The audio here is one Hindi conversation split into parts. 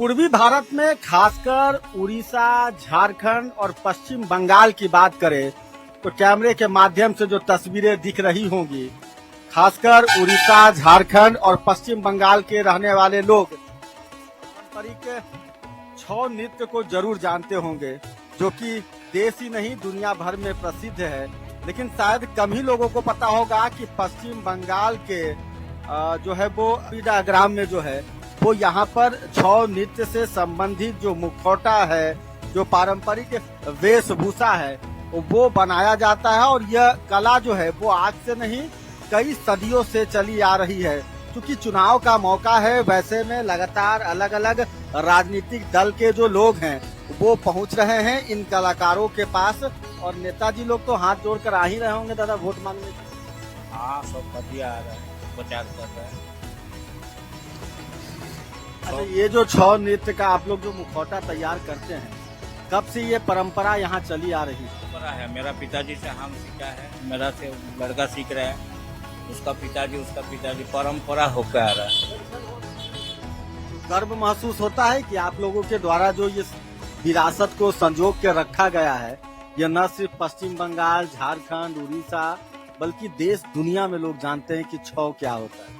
पूर्वी भारत में खासकर उड़ीसा, झारखंड और पश्चिम बंगाल की बात करें तो कैमरे के माध्यम से जो तस्वीरें दिख रही होंगी, खासकर उड़ीसा, झारखंड और पश्चिम बंगाल के रहने वाले लोग पारंपरिक छौ नृत्य को जरूर जानते होंगे, जो कि देश ही नहीं दुनिया भर में प्रसिद्ध है। लेकिन शायद कम ही लोगों को पता होगा कि पश्चिम बंगाल के जो है वो ग्राम में जो है वो यहाँ पर छौ नृत्य से संबंधित जो मुखौटा है, जो पारंपरिक वेशभूषा है, वो बनाया जाता है। और यह कला जो है वो आज से नहीं कई सदियों से चली आ रही है। क्योंकि चुनाव का मौका है, वैसे में लगातार अलग अलग राजनीतिक दल के जो लोग हैं वो पहुंच रहे हैं इन कलाकारों के पास। और नेताजी लोग तो हाथ जोड़कर आ ही रहे होंगे दादा वोट मांगने। हाँ, सब बढ़िया आ रहा है, प्रचार कर रहे हैं। अच्छा, ये जो छौ नृत्य का आप लोग जो मुखौटा तैयार करते हैं, कब से ये परंपरा यहाँ चली आ रही है? परंपरा है, मेरा पिताजी से हम सीखा है, मेरा से लड़का सीख रहा है, उसका पिताजी परंपरा होकर आ रहा है। गर्व महसूस होता है कि आप लोगों के द्वारा जो ये विरासत को संजोग के रखा गया है, ये न सिर्फ पश्चिम बंगाल, झारखंड, उड़ीसा, बल्कि देश दुनिया में लोग जानते हैं कि छौ क्या होता है।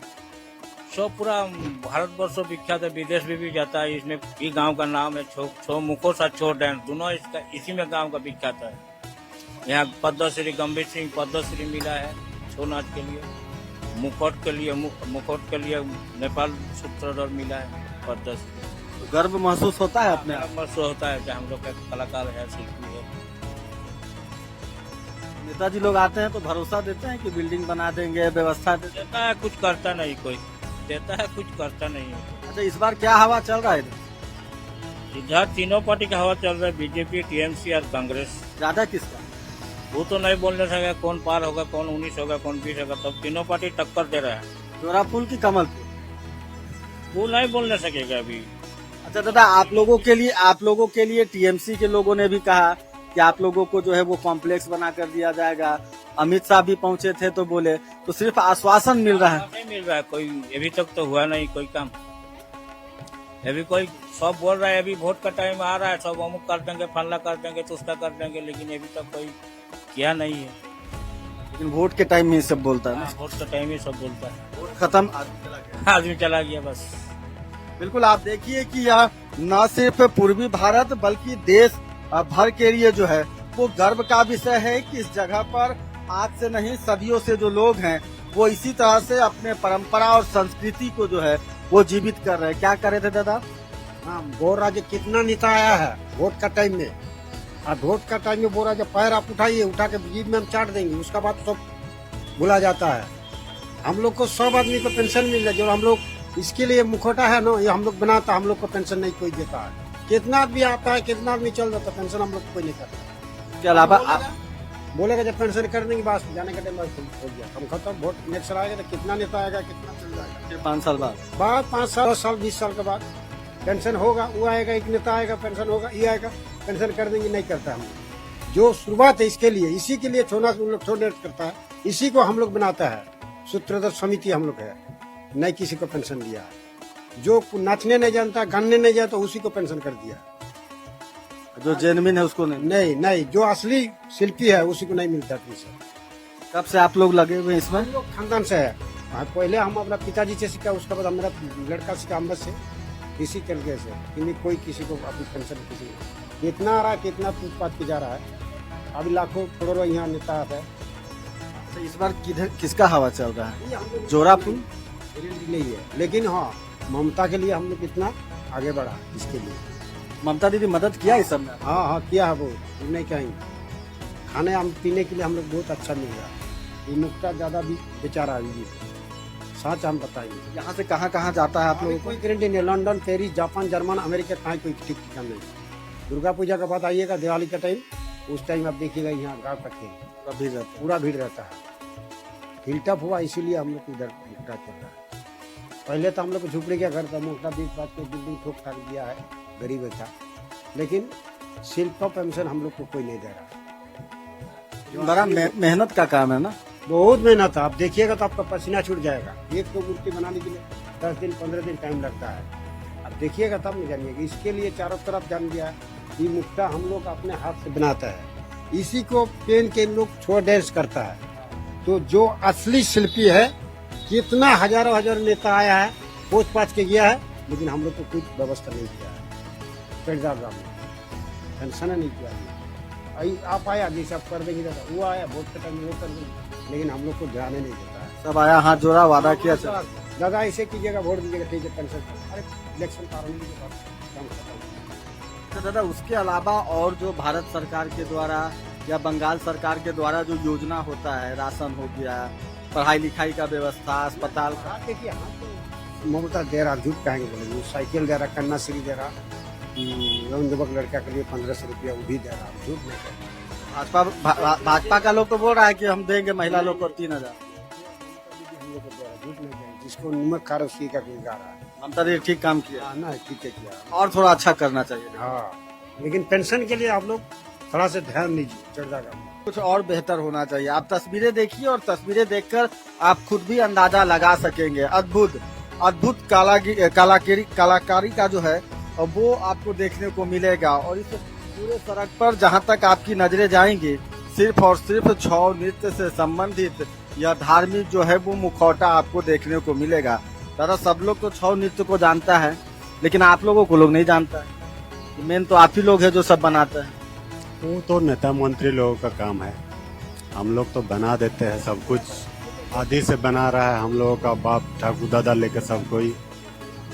सब पूरा भारतवर्ष विख्यात है, विदेश में भी जाता है। इसमें भी गांव का नाम है छो मुखौटा छो डांस, दोनों इसका इसी में गांव का विख्यात है। यहाँ पद्मश्री गंभीर सिंह पद्मश्री मिला है छो नाच के लिए। मुकुट के लिए नेपाल सूत्रधर मिला है पद्मश्री। गर्व महसूस होता है अपने आप? महसूस होता है कि हम लोग का कलाकार है, शिल्पी है। नेताजी लोग आते हैं तो भरोसा देते हैं कि बिल्डिंग बना देंगे, व्यवस्था देता है, कुछ करता नहीं, कोई देता है कुछ करता नहीं है। अच्छा, इस बार क्या हवा चल रहा है इधर? तीनों पार्टी का हवा चल रहा है, बीजेपी, टीएमसी और कांग्रेस। ज्यादा किसका? वो तो नहीं बोलने सके कौन पार होगा, कौन 19 होगा, कौन 20 होगा। तब तीनों पार्टी टक्कर दे रहा है। जोराफुल की कमलपुर? वो नहीं बोलने सकेगा अभी। अच्छा दादा, आप लोगों के लिए टीएमसी के लोगों ने भी कहा कि आप लोगों को जो है वो कॉम्प्लेक्स बना कर दिया जाएगा। अमित शाह भी पहुंचे थे तो बोले, तो सिर्फ आश्वासन मिल रहा है? नहीं मिल रहा है कोई, अभी तक तो हुआ नहीं कोई काम। अभी कोई सब बोल रहा है अभी वोट का टाइम आ रहा है, सब अमुक कर देंगे, फल्ला कर देंगे, तुस्ता कर देंगे, लेकिन अभी तक कोई किया नहीं है। लेकिन वोट के टाइम में ही सब बोलता है ना? वोट का टाइम ही सब बोलता है। वोट खत्म, आदमी चला गया बस। बिल्कुल, आप देखिए कि यह न सिर्फ पूर्वी भारत बल्कि देश भर के लिए जो है वो गर्व का विषय है कि इस जगह पर आज से नहीं सदियों से जो लोग हैं वो इसी तरह से अपने परंपरा और संस्कृति को जो है वो जीवित कर रहे हैं। क्या कर रहे थे दादा? हाँ, बोल रहा जो कितना नेता आया है वोट का टाइम में, और वोट का टाइम में बोल रहा जो पैर आप उठाइए, उठा के जीप में हम चाट देंगे, उसका बाद सब भुला जाता है। हम लोग को सब आदमी को पेंशन मिल रहा है, जो हम लोग इसके लिए मुखौटा है ना, ये हम लोग बनाता, हम लोग को पेंशन नहीं कोई देता है। कितना आदमी आता है, कितना आदमी चल जाता है, पेंशन हम लोग को कोई नहीं करता। इसके अलावा बोलेगा जब पेंशन कर देंगे, बस जाने का टाइम हो गया, हम खत्म। वोट नेक्स्ट आएगा तो कितना नेता आएगा, कितना चल जाएगा। 5 साल बाद 5 साल, 10 साल, 20 साल के बाद पेंशन होगा, वो आएगा, एक नेता आएगा, पेंशन होगा, ये आएगा, पेंशन कर देंगे। नहीं करता हम जो शुरुआत है इसके लिए, इसी के लिए छोड़ना छोड़ने करता है, इसी को हम लोग बनाता है। सूत्रधर समिति हम लोग है, नहीं किसी को पेंशन दिया है। जो नाचने नहीं जानता, गाने नहीं जानता, उसी को पेंशन कर दिया। जो जेनविन है उसको नहीं, जो असली शिल्पी है उसी को नहीं मिलता पेंशन। कब से आप लोग लगे हुए इसमें? हम लोग खानदान से है। पहले हम अपना पिताजी से सीखा, उसके बाद मेरा लड़का सीखा अम्बत से, इसी तरीके से। कि कोई किसी को अभी पेंशन किसी को कितना आ रहा है, कितना पूछपाछ की जा रहा है। अभी लाखों करोड़ों यहाँ नेता है। तो इस बार किसका हवा चल रहा है? जोराफुल नहीं है, लेकिन हाँ ममता के लिए हम लोग कितना आगे बढ़ा इसके लिए। ममता दीदी मदद किया इस सब में? हाँ किया है, वो नहीं कहेंगे। खाने हम पीने के लिए हम लोग बहुत अच्छा मिल रहा है। ये मुक्ता ज्यादा भी बेचारा है, सच हम बताएंगे। यहाँ से कहाँ जाता है आप लोगों को? कोई गारंटी नहीं। London, Paris, Japan, German, America, कहाँ कोई ठीक ठिकाना नहीं। दुर्गा पूजा के बाद आइएगा, दिवाली का टाइम, उस टाइम आप देखिएगा यहाँ गाँव तक पूरा भीड़ रहता है। हिलटअप हुआ इसीलिए हम लोग इधर चल रहा है। पहले तो हम लोग को झुपड़ी का घर था, मोटा 20 बात के बिल्डिंग ठोक ठाक दिया है, गरीब था। लेकिन शिल्प पेंशन हम लोग को कोई नहीं दे रहा। बड़ा मेहनत का काम है ना? बहुत मेहनत है, आप देखिएगा तो आपका पसीना छूट जाएगा। एक तो मूर्ति बनाने के लिए 10 दिन 15 दिन टाइम लगता है। अब देखिएगा तब नहीं जानिएगा। इसके लिए चारों तरफ जान गया है। ये मुक्ता हम लोग अपने हाथ से बनाता है, इसी को पेन के लोग छोड़ डांस करता है। तो जो असली शिल्पी है, कितना हजारों हजार नेता आया है, पोच पाच के गया है, लेकिन हम लोग को कोई व्यवस्था नहीं किया है। पेड़दार गाँव में पेंशन नहीं किया है। आप आया जैसे आप कर देंगे दादा, वो आया वोट के टाइम में वो कर देंगे, लेकिन हम लोग को ध्यान नहीं देता है। सब आया, हाथ जोड़ा, वादा किया। दादा ऐसे कीजिएगा, वोट दीजिएगा, ठीक है पेंशन। अरे इलेक्शन पार होने के बाद काम खत्म। तो दादा उसके अलावा और जो भारत सरकार के द्वारा या बंगाल सरकार के द्वारा जो योजना होता है, राशन हो गया, पढ़ाई लिखाई का व्यवस्था, अस्पताल का, देखिए हाँ तो ममता दे रहा, झूठ कहेंगे बोले, वो साइकिल दे रहा, कन्याश्री दे रहा, यौन युवक लड़का के लिए 1500 रुपया वो भी दे रहा, झूठ नहीं कहता। भाजपा का लोग तो बोल रहा है कि हम देंगे महिला लोग को 3000। हम लोग को दे रहा, झूठ नहीं कहेंगे। जिसको नमक खा रहा उसी का कोई गा रहा है। ममता जी ठीक काम किया, हाँ ना, ठीक है किया, और थोड़ा अच्छा करना चाहिए। हाँ लेकिन पेंशन के लिए आप लोग थोड़ा सा ध्यान दीजिए। चढ़ कुछ और बेहतर होना चाहिए। आप तस्वीरें देखिए और तस्वीरें देखकर आप खुद भी अंदाजा लगा सकेंगे। अद्भुत कलाकारी का जो है वो आपको देखने को मिलेगा। और इस पूरे सड़क पर जहां तक आपकी नजरें जाएंगी, सिर्फ और सिर्फ छौ नृत्य से संबंधित यह धार्मिक जो है वो मुखौटा आपको देखने को मिलेगा। दादा सब लोग तो छौ नृत्य को जानता है, लेकिन आप लोगों को लोग नहीं जानता है। मेन तो आप ही लोग है जो सब बनाते हैं। वो तो नेता मंत्री लोगों का काम है, हम लोग तो बना देते हैं सब कुछ। आदि से बना रहा है हम लोगों का बाप ठाकुर दादा लेकर सब कोई,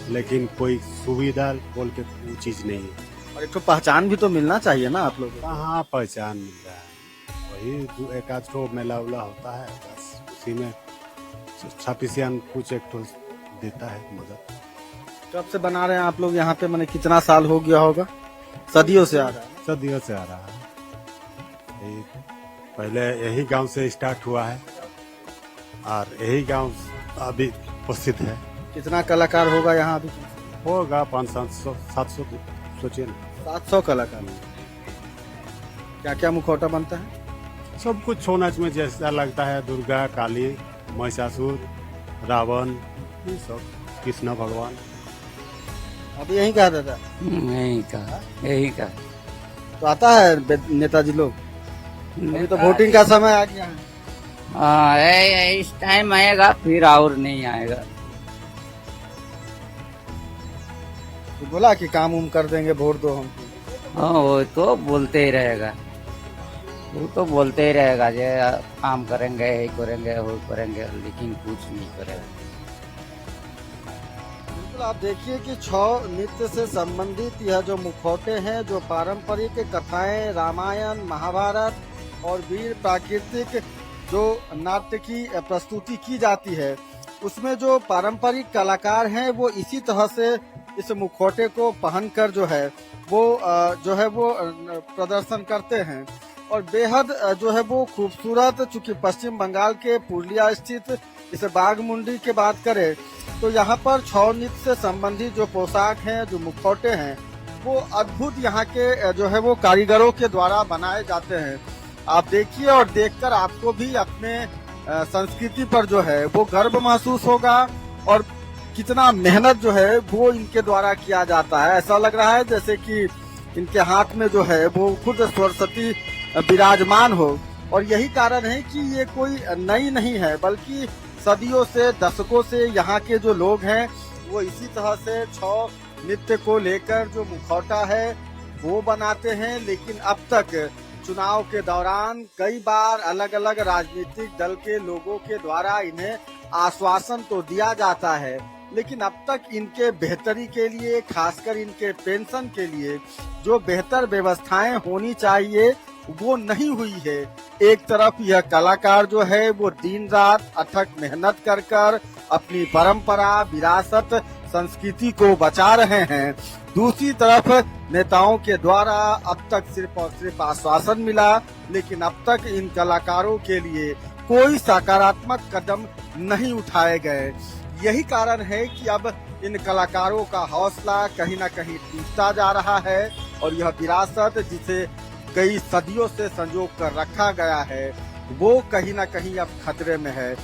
लेकिन कोई सुविधा बोल के वो चीज नहीं है। और एक तो पहचान भी तो मिलना चाहिए ना आप लोगों को। कहाँ पहचान मिल रहा है, वही एक आध ठो मेला उला होता है, बस उसी में छापिसियान कुछ एक ठो देता है मदद। कब से बना रहे हैं आप लोग यहाँ पे, मैंने कितना साल हो गया होगा? सदियों से आ रहा है। सदियों से आ रहा है। पहले यही गांव से स्टार्ट हुआ है और यही गांव अभी प्रसिद्ध है। कितना कलाकार होगा यहाँ अभी? होगा 500-700 सोचिए ना। 700 कलाकार। क्या क्या मुखौटा बनता है? सब कुछ छो नाच में जैसा लगता है, दुर्गा, काली, महिषासुर, रावण, ये सब, कृष्ण भगवान। अभी यही कहा दादा? यही का तो आता है नेताजी लोग? अभी तो वोटिंग का समय आ गया है। हाँ इस टाइम आएगा, फिर और नहीं आएगा। तो बोला कि काम उम कर देंगे, वोट दो हमको। हाँ वो तो बोलते ही रहेगा, वो तो बोलते ही रहेगा जे काम करेंगे, यही करेंगे, वो करेंगे, लेकिन कुछ नहीं करेगा। बिल्कुल आप देखिए कि छौ नृत्य से संबंधित यह जो मुखौटे हैं, जो पारंपरिक कथाएं, रामायण, महाभारत और वीर प्राकृतिक जो नाट्य की प्रस्तुति की जाती है, उसमें जो पारंपरिक कलाकार हैं वो इसी तरह से इस मुखौटे को पहनकर जो है वो प्रदर्शन करते हैं। और बेहद जो है वो खूबसूरत, चूंकि पश्चिम बंगाल के पुरुलिया स्थित इस बाघमुंडी की बात करें तो यहाँ पर छौ नृत्य से संबंधित जो पोशाक हैं, जो मुखौटे हैं, वो अद्भुत यहाँ के जो है वो कारीगरों के द्वारा बनाए जाते हैं। आप देखिए और देखकर आपको भी अपने संस्कृति पर जो है वो गर्व महसूस होगा और कितना मेहनत जो है वो इनके द्वारा किया जाता है। ऐसा लग रहा है जैसे कि इनके हाथ में जो है वो खुद सरस्वती विराजमान हो। और यही कारण है कि ये कोई नई नहीं है, बल्कि सदियों से, दशकों से यहाँ के जो लोग हैं वो इसी तरह से छौ नृत्य को लेकर जो मुखौटा है वो बनाते हैं। लेकिन अब तक चुनाव के दौरान कई बार अलग अलग राजनीतिक दल के लोगों के द्वारा इन्हें आश्वासन तो दिया जाता है, लेकिन अब तक इनके बेहतरी के लिए, खासकर इनके पेंशन के लिए जो बेहतर व्यवस्थाएं होनी चाहिए वो नहीं हुई है। एक तरफ यह कलाकार जो है वो दिन रात अथक मेहनत कर कर अपनी परंपरा, विरासत, संस्कृति को बचा रहे हैं, दूसरी तरफ नेताओं के द्वारा अब तक सिर्फ और सिर्फ आश्वासन मिला, लेकिन अब तक इन कलाकारों के लिए कोई सकारात्मक कदम नहीं उठाए गए। यही कारण है कि अब इन कलाकारों का हौसला कहीं न कहीं टूटता जा रहा है और यह विरासत जिसे कई सदियों से संजो कर रखा गया है वो कहीं न कहीं अब खतरे में है।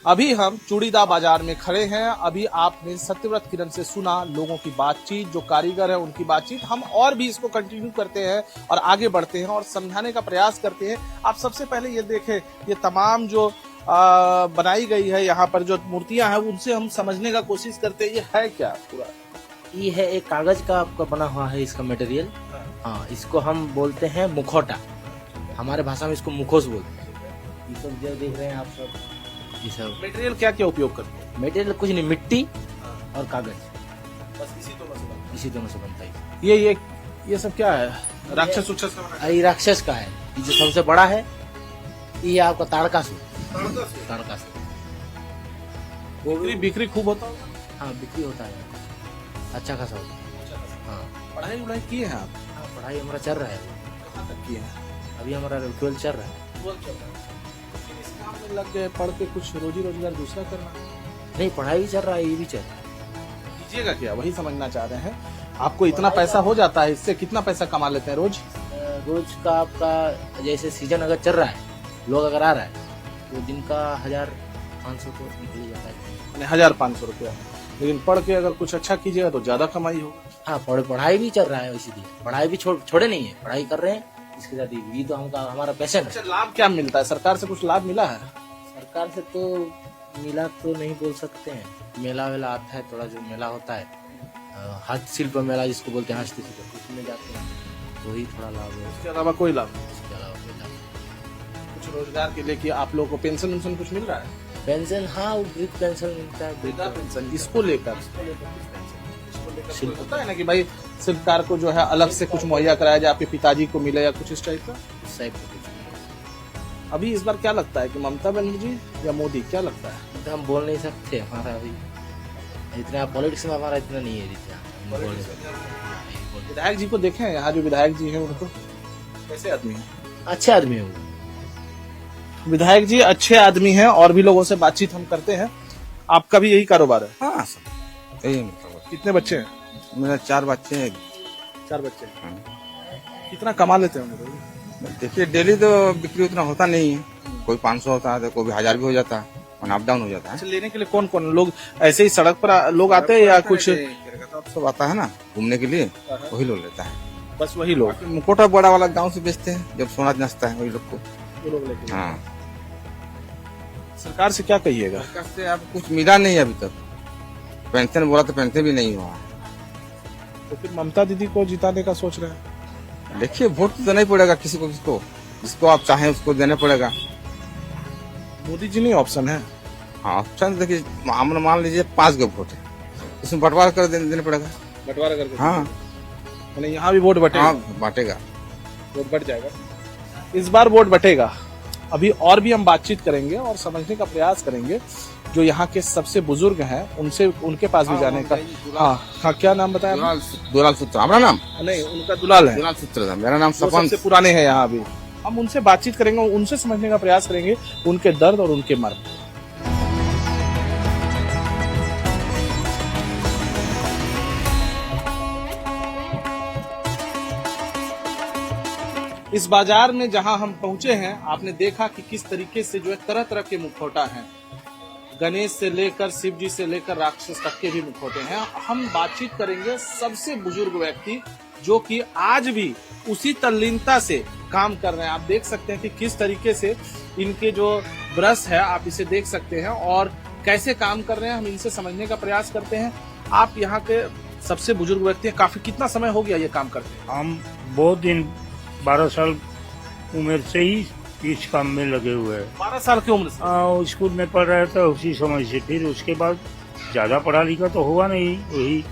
अभी हम चूड़ीदा बाजार में खड़े हैं। अभी आपने सत्यव्रत किरण से सुना लोगों की बातचीत, जो कारीगर है उनकी बातचीत। हम और भी इसको कंटिन्यू करते हैं और आगे बढ़ते हैं और समझाने का प्रयास करते हैं। आप सबसे पहले ये देखें, ये तमाम जो बनाई गई है यहाँ पर जो मूर्तियां हैं उनसे हम समझने का कोशिश करते हैं। ये है क्या पूरा? ये है एक कागज का आपका बना हुआ है इसका मटेरियल। हाँ, इसको हम बोलते हैं मुखौटा, हमारे भाषा में इसको मुखोस बोलते हैं। ये सब जो देख रहे हैं आप सब, ये सब मटेरियल क्या क्या उपयोग करते हैं? मटेरियल कुछ नहीं, मिट्टी और कागज, बस इसी दोनों से बनता है। ये सब क्या है? राक्षस उक्षस का बना है? ये राक्षस का है। ये जो सबसे बड़ा है ये आपका ताड़कासुर। बिक्री खूब होता होगा? हाँ, बिक्री होता है, अच्छा खासा होता है। हाँ, पढ़ाई वढ़ाई किए हैं आप? हाँ, पढ़ाई हमारा चल रहा है। कहाँ तक किए हैं? अभी हमारा 12 चल रहा है। इस काम में लग गए, पढ़ के कुछ रोजी रोजगार दूसरा करना? नहीं, पढ़ाई भी चल रहा है, ये भी चल रहा है। कीजिएगा क्या, वही समझना चाह रहे हैं। आपको इतना पैसा हो जाता है, इससे कितना पैसा कमा लेते हैं रोज? रोज का आपका जैसे सीजन अगर चल रहा है, लोग अगर आ रहा है तो दिन का 1500 तो निकल ही जाता है। 1500 रुपया। लेकिन पढ़ के अगर कुछ अच्छा कीजिएगा तो ज्यादा कमाई होगा। हाँ, पढ़ाई भी चल रहा है, इसीलिए पढ़ाई भी छोड़े नहीं है, पढ़ाई कर रहे हैं। इसके साथ ये तो हमारा पैशन है। अच्छा, लाभ क्या मिलता है? सरकार से कुछ लाभ मिला है? सरकार से तो मिला तो नहीं बोल सकते हैं। मेला वेला आता है, थोड़ा जो मेला होता है, हस्तशिल्प मेला जिसको बोलते हैं, हस्तशिल्प, उसमें जाते हैं तो ही थोड़ा लाभ है। उसके अलावा कोई लाभ नहीं? इसके अलावा कोई लाभ नहीं। कुछ रोजगार के लिए कि आप लोगों को पेंशन वेंशन कुछ मिल रहा है? पेंशन, हाँ, वृद्ध पेंशन मिलता है। वृद्धा पेंशन, इसको लेकर होता है ना कि भाई सरकार को जो है अलग से कुछ मुहैया कराया जाए, आपके पिताजी को मिले या कुछ इस टाइप का। साइड पे कुछ अभी इस बार क्या लगता है कि ममता बनर्जी या मोदी, क्या लगता है? तो हम बोल नहीं सकते। हमारा अभी इतना पॉलिटिक्स में हमारा इतना नहीं है, इतना हम बोल नहीं सकते। विधायक जी को देखें, यहाँ जो विधायक जी हैं उनको कैसे आदमी है? अच्छे आदमी है वो। विधायक जी अच्छे आदमी हैं और भी लोगों से बातचीत हम करते हैं। आपका भी यही कारोबार है? हाँ सब यही मतलब। कितने बच्चे हैं? मेरा 4 बच्चे हैं। 4 बच्चे। हाँ। कितना कमा लेते हैं? देखिए डेली तो बिक्री उतना होता नहीं है, कोई 500 होता है तो कोई 1000 भी हो जाता है, और अप डाउन हो जाता है। अच्छा, लेने के लिए कौन कौन लोग ऐसे ही सड़क पर लोग आते हैं या कुछ? सब आता है ना घूमने के लिए, वही लोग लेता है। बस वही लोग? मुकोटा बड़ा वाला गांव से बेचते हैं, जब सोना नचता है वही लोग को। वो लोग लेते हैं। हाँ, सरकार से क्या कहिएगा? सरकार से अब कुछ मिला नहीं अभी तक। पेंशन बोला तो पेंशन भी नहीं हुआ। तो फिर ममता दीदी को जिताने का सोच रहे हैं? देखिए वोट तो देना ही पड़ेगा किसी को, जिसको आप चाहें उसको देना पड़ेगा। मोदी जी नहीं ऑप्शन है? हाँ ऑप्शन देखिए, मान लीजिए 5 गो वोट है, उसमें बंटवारा कर देना पड़ेगा। बंटवारा करके? हाँ, यानी यहाँ भी वोट बटेगा? हाँ बांटेगा, वोट बट जाएगा। इस बार वोट बटेगा। अभी और भी हम बातचीत करेंगे और समझने का प्रयास करेंगे। जो यहाँ के सबसे बुजुर्ग हैं उनसे, उनके पास भी जाने का। हाँ, क्या नाम बताया? दुलाल सूत्र हमारा नाम नहीं, उनका दुलाल है। दुलाल सूत्र, मेरा नाम वो सबसे पुराने हैं यहाँ अभी। हम उनसे बातचीत करेंगे, उनसे समझने का प्रयास करेंगे उनके दर्द और उनके मर्म। इस बाजार में जहां हम पहुंचे हैं, आपने देखा कि किस तरीके से जो है तरह तरह के मुखौटा हैं। गणेश से लेकर शिव जी से लेकर राक्षस तक के भी मुखौटे हैं। हम बातचीत करेंगे सबसे बुजुर्ग व्यक्ति जो कि आज भी उसी तल्लीनता से काम कर रहे हैं। आप देख सकते हैं कि किस तरीके से इनके जो ब्रश है, आप इसे देख सकते हैं और कैसे काम कर रहे हैं। हम इनसे समझने का प्रयास करते हैं। आप यहाँ के सबसे बुजुर्ग व्यक्ति हैं, काफी कितना समय हो गया ये काम करते हैं? हम बहुत दिन 12 साल उम्र से ही इस काम में लगे हुए हैं। 12 साल की उम्र से? स्कूल में पढ़ रहा था उसी समय से। फिर उसके बाद ज्यादा पढ़ा लिखा तो हुआ नहीं, वही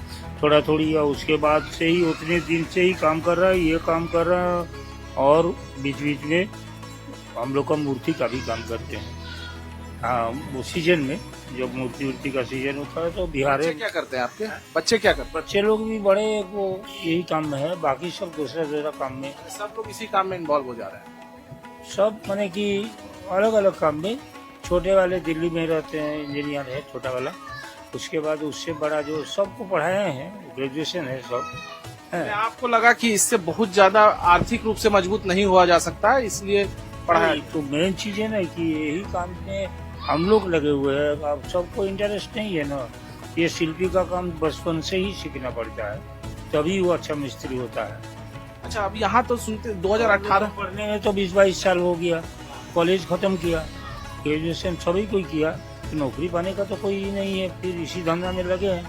थोड़ा थोड़ी, या उसके बाद से ही उतने दिन से ही काम कर रहा है, ये काम कर रहा है। और बीच बीच में हम लोग का मूर्ति का भी काम करते हैं। हाँ, वो सीजन में जब मूर्ति का सीजन होता है तो बिहार बच्चे क्या करते हैं आपके? बच्चे क्या करते हैं? बच्चे लोग भी बड़े वो यही काम में है, बाकी सब दूसरा काम में। सब लोग इसी काम में इन्वॉल्व हो जा रहे हैं? सब माने कि अलग अलग काम में। छोटे वाले दिल्ली में रहते हैं, इंजीनियर है छोटा वाला। उसके बाद उससे बड़ा जो सबको पढ़ाए हैं, ग्रेजुएशन है सब है। आपको लगा कि इससे बहुत ज्यादा आर्थिक रूप से मजबूत नहीं हुआ जा सकता है, इसलिए पढ़ाया? तो मेन चीज है ना कि यही काम में हम लोग लगे हुए हैं। अब सबको इंटरेस्ट नहीं है ना। ये शिल्पी का काम बचपन से ही सीखना पड़ता है, तभी वो अच्छा मिस्त्री होता है। अच्छा, अब यहाँ तो सुनते 2018 पढ़ने में तो 20-22 साल हो गया, कॉलेज खत्म किया, ग्रेजुएशन सभी कोई किया, तो नौकरी पाने का तो कोई नहीं है, फिर इसी धंधा में लगे हैं।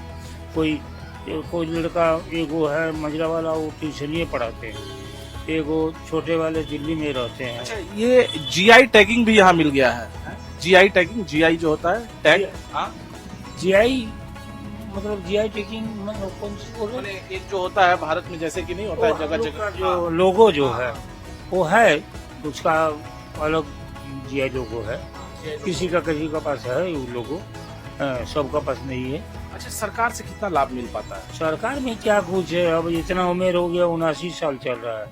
कोई लड़का एगो है मजरा वाला, वो ट्यूशनिए पढ़ाते हैं, एगो छोटे वाले दिल्ली में रहते हैं। अच्छा, ये जीआई टैगिंग भी यहाँ मिल गया है। जीआई टैगिंग, जीआई जो होता है टैग, हाँ जीआई मतलब जीआई टैगिंग मतलब कौन सी बोल रहे हैं? एक जो होता है भारत में जैसे कि नहीं होता है जगह जगह जो लोगो जो है वो है, उसका अलग जीआई लोगो है। किसी का पास है वो लोगो, सबका पास नहीं है। अच्छा, सरकार से कितना लाभ मिल पाता है? सरकार में क्या कुछ है, अब इतना उम्र हो गया, 79 साल चल रहा है,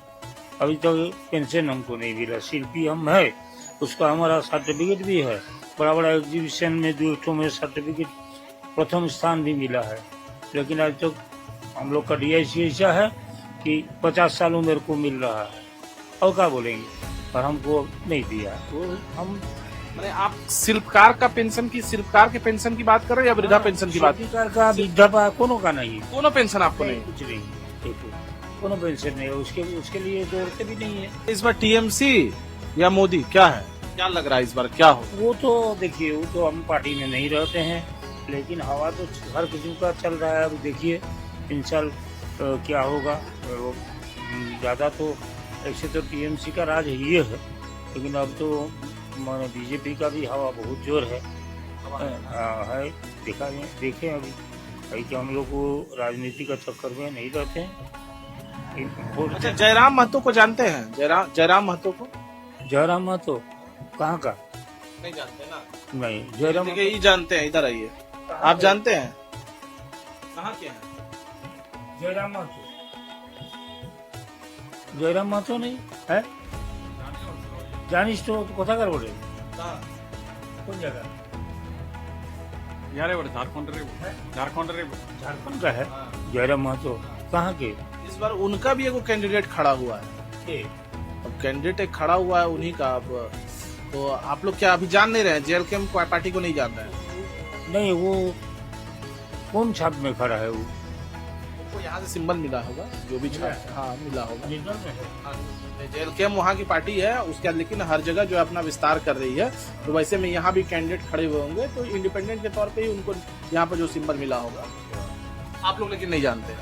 अभी तक पेंशन हमको नहीं मिला। शिल्पी हम है, उसका हमारा सर्टिफिकेट भी है, बड़ा बड़ा एग्जीबिशन में 2 में सर्टिफिकेट प्रथम स्थान भी मिला है। लेकिन आज तक हम लोग का DIC ऐसा है कि 50 साल उम्र को मिल रहा है, और क्या बोलेंगे, और हमको नहीं दिया। तो हम मैंने आप शिल्पकार का पेंशन की, शिल्पकार के पेंशन की बात कर रहे हैं या वृद्धा पेंशन की बात? शिल्पकार का वृद्धा कोनो का नहीं है, कोनो पेंशन आपको नहीं? कुछ नहीं, कोनो पेंशन नहीं है, उसके लिए दौड़ते भी नहीं है। इस बार TMC या मोदी क्या है, क्या लग रहा है इस बार क्या हो? वो तो देखिए, वो तो हम पार्टी में नहीं रहते हैं, लेकिन हवा तो हर किसी का चल रहा है। अब देखिए इन साल क्या होगा, ज्यादा तो ऐसे तो TMC का राज ही है, लेकिन अब तो माने बीजेपी का भी हवा बहुत जोर है। है देखें अभी कि हम लोग को राजनीति का चक्कर में नहीं रहते हैं। अच्छा, जयराम महतो को जानते हैं? जयराम महतो को? जयराम महतो कहाँ का? नहीं जानते ना? नहीं, जयराम ये जानते हैं, इधर आइए। आप जानते हैं कहाँ के हैं? जयराम महतो नहीं है, जानिस तो कथा कर बोले कौन जगह? झारखंड का है जयराम महतो। कहाँ के? इस बार उनका भी एक कैंडिडेट खड़ा हुआ है। अब कैंडिडेट एक खड़ा हुआ है उन्हीं का। अब तो आप लोग क्या अभी जान नहीं रहे हैं? JLK पार्टी को नहीं जान रहे हैं? नहीं, वो कौन छाप में खड़ा है? वो यहाँ से सिंबल मिला होगा, जो भी छाप, हाँ मिला होगा। JLK वहाँ की पार्टी है उसके, लेकिन हर जगह जो अपना विस्तार कर रही है, तो वैसे में यहाँ भी कैंडिडेट खड़े हुए होंगे, तो इंडिपेंडेंट के तौर पे ही उनको यहाँ पर जो सिंबल मिला होगा। आप लोग लेकिन नहीं जानते?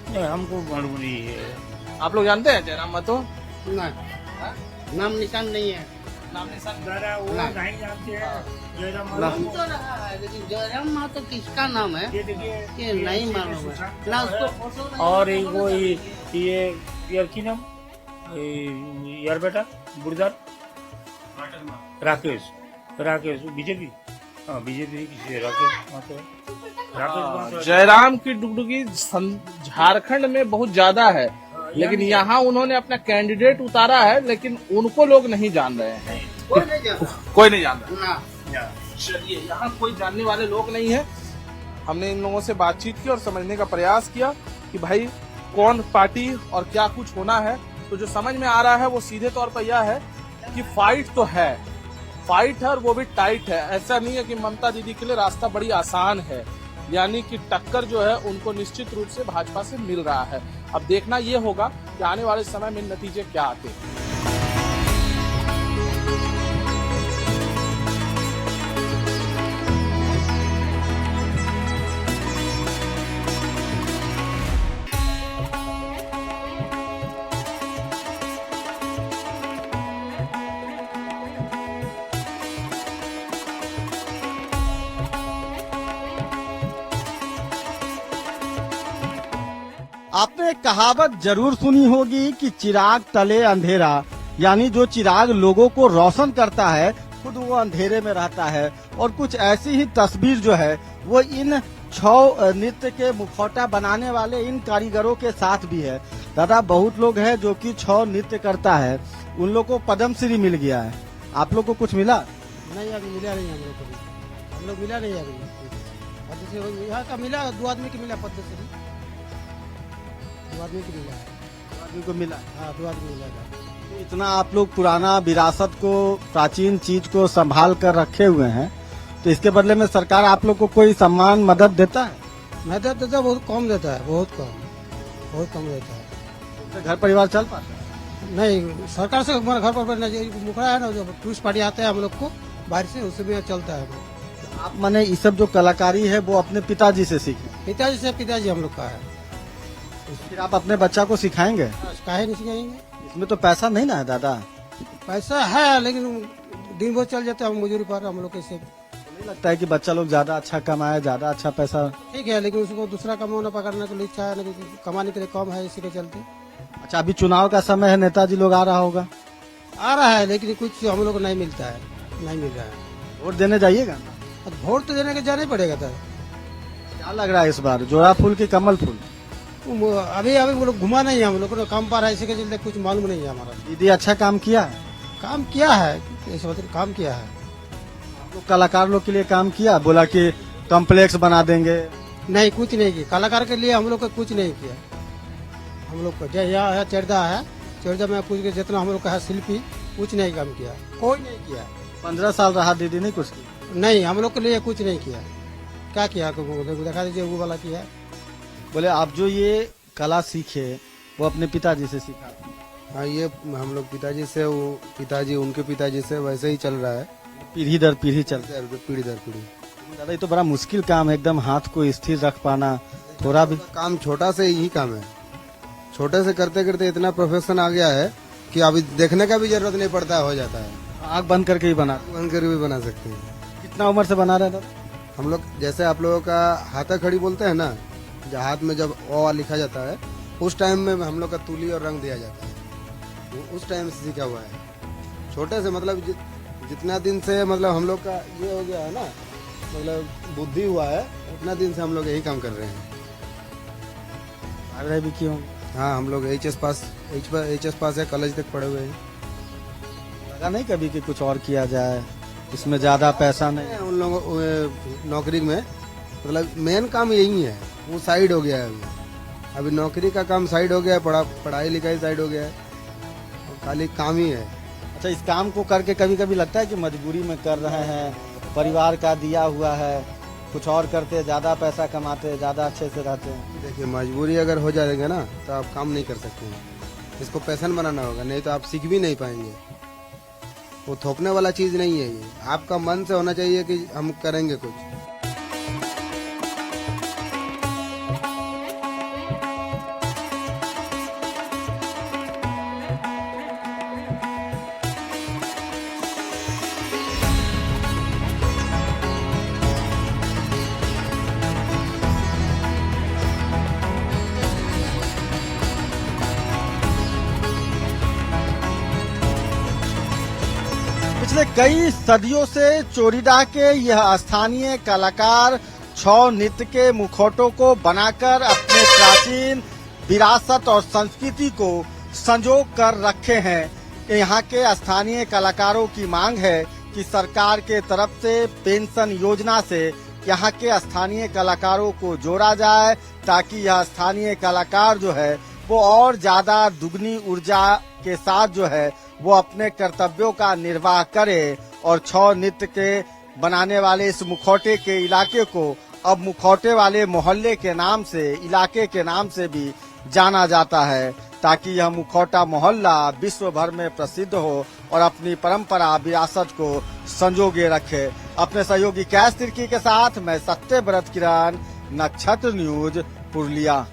नहीं, हमको मालूम नहीं है। आप लोग जानते हैं जयराम महतो? नाम निशान नहीं है। नाम निशान नहीं जानते हैं जयराम महतो। तो रहा है, लेकिन जयराम महतो किसका नाम है ये नहीं मालूम है ना उसको। और वो ये यार की नाम यार बेटा बुढ़दार राकेश बीजेपी, हाँ बीजेपी किसी राकेश महतो। जयराम की डुगडुगी झारखंड में बहुत ज्यादा है, लेकिन यहाँ उन्होंने अपना कैंडिडेट उतारा है, लेकिन उनको लोग नहीं जान रहे हैं। कोई नहीं जान रहा। चलिए, यहाँ कोई जानने वाले लोग नहीं है। हमने इन लोगों से बातचीत की और समझने का प्रयास किया कि भाई कौन पार्टी और क्या कुछ होना है। तो जो समझ में आ रहा है वो सीधे तौर पर यह है कि फाइट तो है, फाइट है और वो भी टाइट है। ऐसा नहीं है कि ममता दीदी के लिए रास्ता बड़ी आसान है, यानी कि टक्कर जो है उनको निश्चित रूप से भाजपा से मिल रहा है। अब देखना ये होगा कि आने वाले समय में नतीजे क्या आते हैं। आपने कहावत जरूर सुनी होगी कि चिराग तले अंधेरा, यानी जो चिराग लोगों को रोशन करता है खुद वो अंधेरे में रहता है। और कुछ ऐसी ही तस्वीर जो है वो इन 6 नृत्य के मुखौटा बनाने वाले इन कारीगरों के साथ भी है। दादा, बहुत लोग हैं जो कि 6 नृत्य करता है, उन लोग को पद्मश्री मिल गया है, आप लोग को कुछ मिला? नहीं, अभी मिला नहीं हम लोग मिला नहीं अभी। यहाँ का मिला, 2 आदमी की मिला पद्मश्री, 2 आदमी की मिला है। 2 आदमी को मिला। हाँ, 2 आदमी मिला। इतना आप लोग पुराना विरासत को, प्राचीन चीज को संभाल कर रखे हुए हैं, तो इसके बदले में सरकार आप लोग को कोई सम्मान मदद देता है? मदद देता बहुत कम देता है, बहुत कम देता है। तो घर परिवार चल पाता है? नहीं, सरकार से हमारे घर पर मुखड़ा है ना, जो टूरिस्ट पार्टी आते हैं हम लोग को बाहर से, उससे भी चलता है। आप माने ये सब जो कलाकारी है वो अपने पिताजी से सीखे? पिताजी हम लोग का है। फिर आप अपने बच्चा को सिखाएंगे? काहे नहीं सिखाएंगे? इसमें तो पैसा नहीं ना है दादा? पैसा है, लेकिन दिन भर चल जाते हैं हम मजदूरी पर, हम लोग कैसे। नहीं लगता है कि बच्चा लोग ज्यादा अच्छा कमाए, ज्यादा अच्छा पैसा? ठीक है, लेकिन उसको दूसरा कमाना पकड़ने के लिए इच्छा है, लेकिन कमाने के लिए कम है, इसी के चलते। अच्छा, अभी चुनाव का समय है, नेताजी लोग आ रहा होगा? आ रहा है, लेकिन कुछ हम लोग को नहीं मिलता है, नहीं मिल रहा है। वोट देने जाइएगा? वोट तो देने के जाना ही पड़ेगा था। क्या लग रहा है इस बार, जोड़ा फूल की कमल फूल? अभी वो लोग घुमा नहीं है, हम लोग को काम पर है, इसी के चलते कुछ मालूम नहीं है हमारा। दीदी अच्छा काम किया है? काम किया है, काम किया है। आप लोग कलाकार लोग के लिए काम किया? बोला कि कॉम्प्लेक्स बना देंगे? नहीं, कुछ नहीं किया कलाकार के लिए, हम लोग को कुछ नहीं किया। हम लोग को यहाँ है चेरदा है, चेरदा में कुछ जितना हम लोग का है शिल्पी, कुछ नहीं काम किया, कोई नहीं किया। 15 साल रहा दीदी, नहीं कुछ किया? नहीं, हम लोग के लिए कुछ नहीं किया। क्या किया दिखा दीजिए, वो वाला किया। बोले आप जो ये कला सीखे वो अपने पिताजी से सीखा? हाँ, ये हम लोग पिताजी से, वो पिताजी उनके पिताजी से वैसे ही चल रहा है, पीढ़ी दर पीढ़ी चल रहा है। पीढ़ी दर पीढ़ी। दादा ये तो बड़ा मुश्किल काम है, एकदम हाथ को स्थिर रख पाना। थोड़ा भी काम छोटा से ही काम है, छोटे से करते करते इतना प्रोफेशन आ गया है कि अभी देखने का भी जरूरत नहीं पड़ता है, हो जाता है। आँख बंद करके ही बना? बंद करके भी बना सकते हैं। कितना उम्र से बना रहे? हम लोग जैसे आप लोगों का हाथा खड़ी बोलते हैं ना, हाथ में जब ओ लिखा जाता है, उस टाइम में हम लोग का तूली और रंग दिया जाता है, वो उस टाइम से सीखा हुआ है। छोटे से मतलब जितना दिन से मतलब हम लोग का ये हो गया है ना, मतलब बुद्धि हुआ है, उतना दिन से हम लोग यही काम कर रहे हैं। भी क्यों? हाँ, हम लोग एच एस पास है, कॉलेज तक पढ़े हुए हैं। लगा नहीं कभी कि कुछ और किया जाए, इसमें ज्यादा पैसा नहीं? उन लोगों नौकरी में मतलब मेन काम यही है, वो साइड हो गया है। अभी नौकरी का काम साइड हो गया है, पढ़ाई लिखाई साइड हो गया है, खाली काम ही है। अच्छा, इस काम को करके कभी कभी लगता है कि मजबूरी में कर रहे हैं, परिवार का दिया हुआ है, कुछ और करते ज्यादा पैसा कमाते, ज्यादा अच्छे से रहते हैं? देखिए, मजबूरी अगर हो जाएगा ना तो आप काम नहीं कर सकते हैं, इसको पैशन बनाना होगा, नहीं तो आप सीख भी नहीं पाएंगे। वो थोपने वाला चीज नहीं है, ये आपका मन से होना चाहिए कि हम करेंगे कुछ। पिछले कई सदियों से चोरीडा के यह स्थानीय कलाकार छौ नृत्य के मुखौटों को बनाकर अपने प्राचीन विरासत और संस्कृति को संजो कर रखे हैं। यहाँ के स्थानीय कलाकारों की मांग है कि सरकार के तरफ से पेंशन योजना से यहाँ के स्थानीय कलाकारों को जोड़ा जाए, ताकि यह स्थानीय कलाकार जो है वो और ज्यादा दुगनी ऊर्जा के साथ जो है वो अपने कर्तव्यों का निर्वाह करे और छौ नृत्य के बनाने वाले इस मुखौटे के इलाके को अब मुखौटे वाले मोहल्ले के नाम से, इलाके के नाम से भी जाना जाता है, ताकि यह मुखौटा मोहल्ला विश्व भर में प्रसिद्ध हो और अपनी परंपरा विरासत को संजोगे रखे। अपने सहयोगी कैश तिर्की के साथ मैं सत्यव्रत किरण, नक्षत्र न्यूज, पुरुलिया।